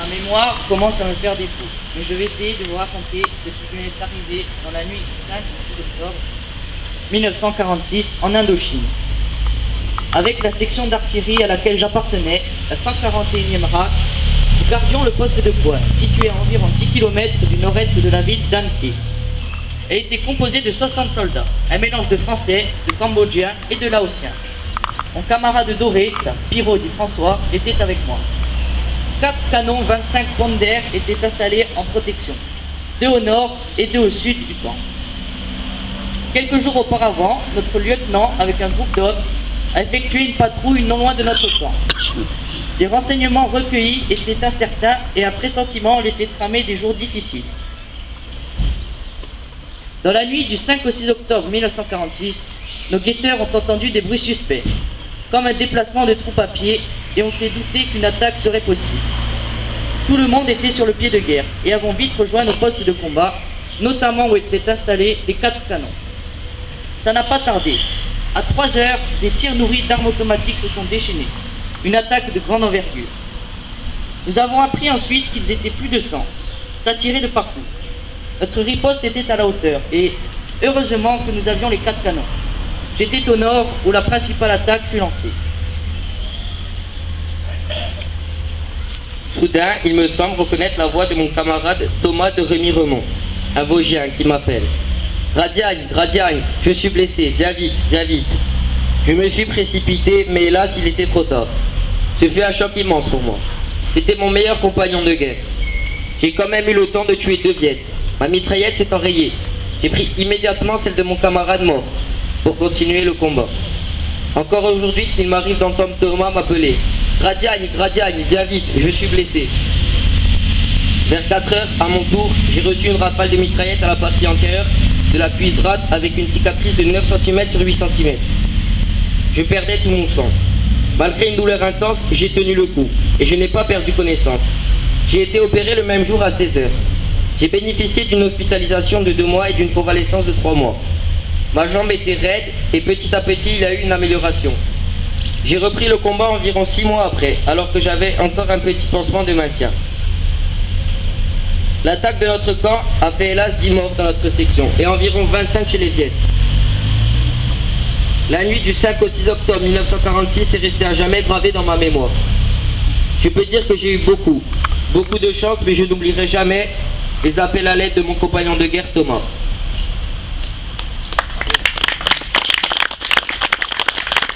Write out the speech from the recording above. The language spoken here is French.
mémoire commence à me faire défaut, mais je vais essayer de vous raconter ce qui m'est arrivé dans la nuit du 5 au 6 octobre 1946 en Indochine. Avec la section d'artillerie à laquelle j'appartenais, la 141e RAC, nous gardions le poste de pointe, situé à environ 10 km du nord-est de la ville d'Anké. Elle était composée de 60 soldats, un mélange de Français, de Cambodgiens et de Laotiens. Mon camarade Doré, Piro dit François, était avec moi. 4 canons 25 pommes d'air étaient installés en protection, 2 au nord et 2 au sud du camp. Quelques jours auparavant, notre lieutenant, avec un groupe d'hommes, a effectué une patrouille non loin de notre camp. Les renseignements recueillis étaient incertains et un pressentiment laissait tramer des jours difficiles. Dans la nuit du 5 au 6 octobre 1946, nos guetteurs ont entendu des bruits suspects, comme un déplacement de troupes à pied, et on s'est douté qu'une attaque serait possible. Tout le monde était sur le pied de guerre et avons vite rejoint nos postes de combat, notamment où étaient installés les 4 canons. Ça n'a pas tardé. À 3 heures, des tirs nourris d'armes automatiques se sont déchaînés. Une attaque de grande envergure. Nous avons appris ensuite qu'ils étaient plus de 100. Ça tirait de partout. Notre riposte était à la hauteur et heureusement que nous avions les 4 canons. J'étais au nord où la principale attaque fut lancée. Soudain, il me semble reconnaître la voix de mon camarade Thomas de Rémy-Remont, un Vosgien qui m'appelle. « Gradiagne, Gradiagne, je suis blessé, viens vite, viens vite !» Je me suis précipité, mais hélas, il était trop tard. Ce fut un choc immense pour moi. C'était mon meilleur compagnon de guerre. J'ai quand même eu le temps de tuer 2 Viettes. Ma mitraillette s'est enrayée. J'ai pris immédiatement celle de mon camarade mort pour continuer le combat. Encore aujourd'hui, il m'arrive d'entendre Thomas m'appeler. « Gradiagne, Gradiagne, viens vite, je suis blessé !» Vers 4 heures, à mon tour, j'ai reçu une rafale de mitraillette à la partie antérieure de la cuisse droite avec une cicatrice de 9 cm sur 8 cm. Je perdais tout mon sang. Malgré une douleur intense, j'ai tenu le coup et je n'ai pas perdu connaissance. J'ai été opéré le même jour à 16 heures. J'ai bénéficié d'une hospitalisation de 2 mois et d'une convalescence de 3 mois. Ma jambe était raide et petit à petit il y a eu une amélioration. J'ai repris le combat environ 6 mois après, alors que j'avais encore un petit pansement de maintien. L'attaque de notre camp a fait hélas 10 morts dans notre section et environ 25 chez les Viettes. La nuit du 5 au 6 octobre 1946 est restée à jamais gravée dans ma mémoire. Je peux dire que j'ai eu beaucoup de chance, mais je n'oublierai jamais les appels à l'aide de mon compagnon de guerre Thomas.